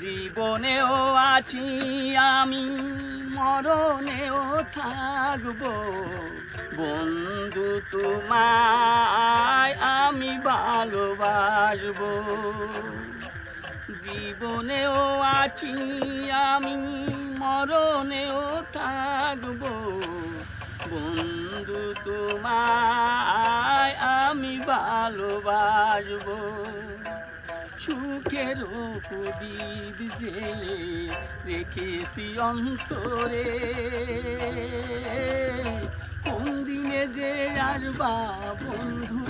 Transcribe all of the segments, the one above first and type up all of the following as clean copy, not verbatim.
জীবনেও আছি আমি, মরণেও থাকবো, বন্ধু তোমায় আমি ভালোবাসবো। জীবনেও আছি আমি, মরণেও থাকবো, বন্ধু তোমায় আমি ভালোবাসবো। সুখের প্রদীপ জেলে রেখেছি অন্তরে, কোন দিনে যে আসবা বন্ধু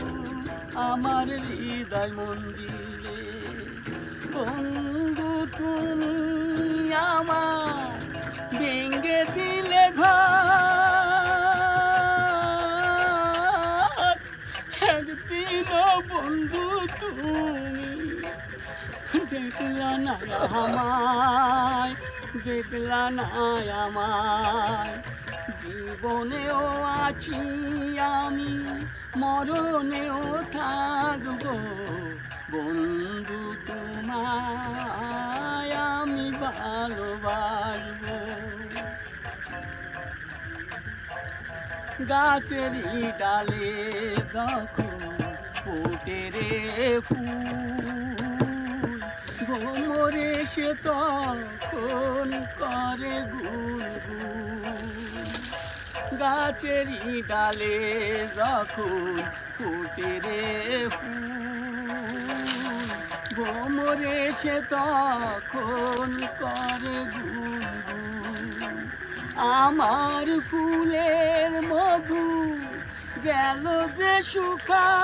আমার হৃদয় মঞ্জিলে। বন্ধু তুমি আমার ভেঙে দিলে ঘর, একদিন বন্ধু তুমি দেখলা না আমায়, দেখলা না আমায়। জীবনেও আছি আমি, মরণেও থাকবো, বন্ধু তোমায় আমি ভালোবাসবো। গাছেরই ডালে যখন ফোটে রে ফুল, ভ্রমরে সে তখন করে গুনগুন। গাছেরই ডালে যখন ফোটে রে ফুল, ভ্রমরে সে তখন করে গুনগুন। আমার ফুলের মধু গেল যে শুকায়,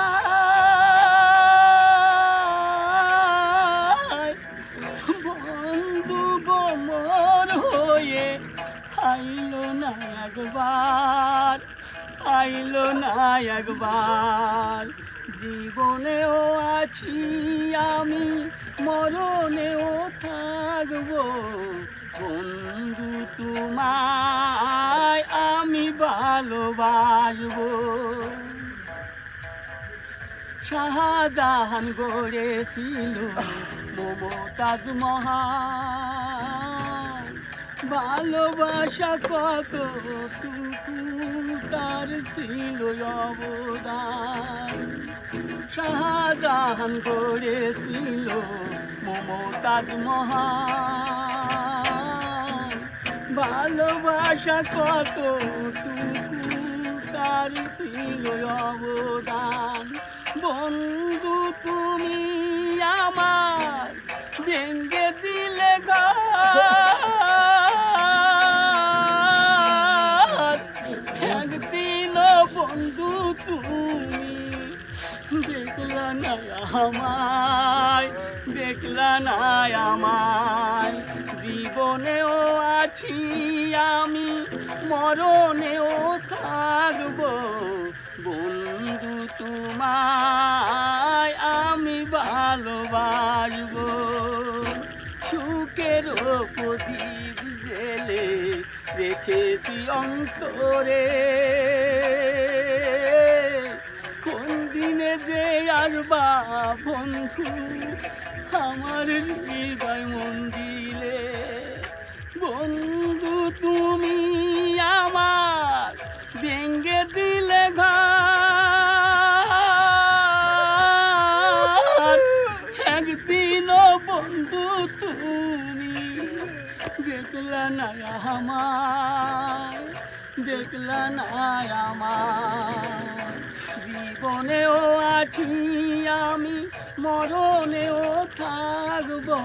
বন্ধু গোমর হয়ে আইলো না একবার, আইলো না একবার। জীবনেও আছি আমি, মরণেও থাকবো, বন্ধু তোমায় আমি ভালোবাসবো। শাহজাহান গড়েছিল মমতাজ মহাল, ভালোবাসা কতটুকু তার ছিল অবদান। শাহজাহান গড়েছিল মমতাজ মহাল, ভালোবাসা কতটুকু তার ছিল অবদান। বন্ধু তুমি আমার ভেঙে দিলে ঘর, একদিন বন্ধু তুমি দেখলা না আমায়, দেখলা না আমায়। জীবনেও আছি আমি, মরণেও থাকবো, বন্ধু তোমায় আমি ভালোবাসবো। সুখের প্রদীপ জেলে রেখেছি অন্তরে, কোন দিনে যে আসবা বন্ধু আমার হৃদয় মন্দিরে। বন্ধু তুমি আমার ভেঙে দিলে ঘর, একদিন বন্ধু তুমি দেখলা না আমায়, দেখলা না আমায়। জীবনেও আছি আমি, মরণেও থাকবো,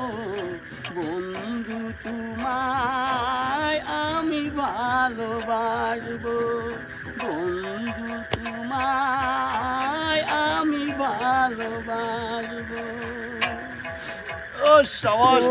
বন্ধু তোমায় আমি ভালোবাসবো, বন্ধু তোমায় আমি ভালোবাসবো। ও সাবাস।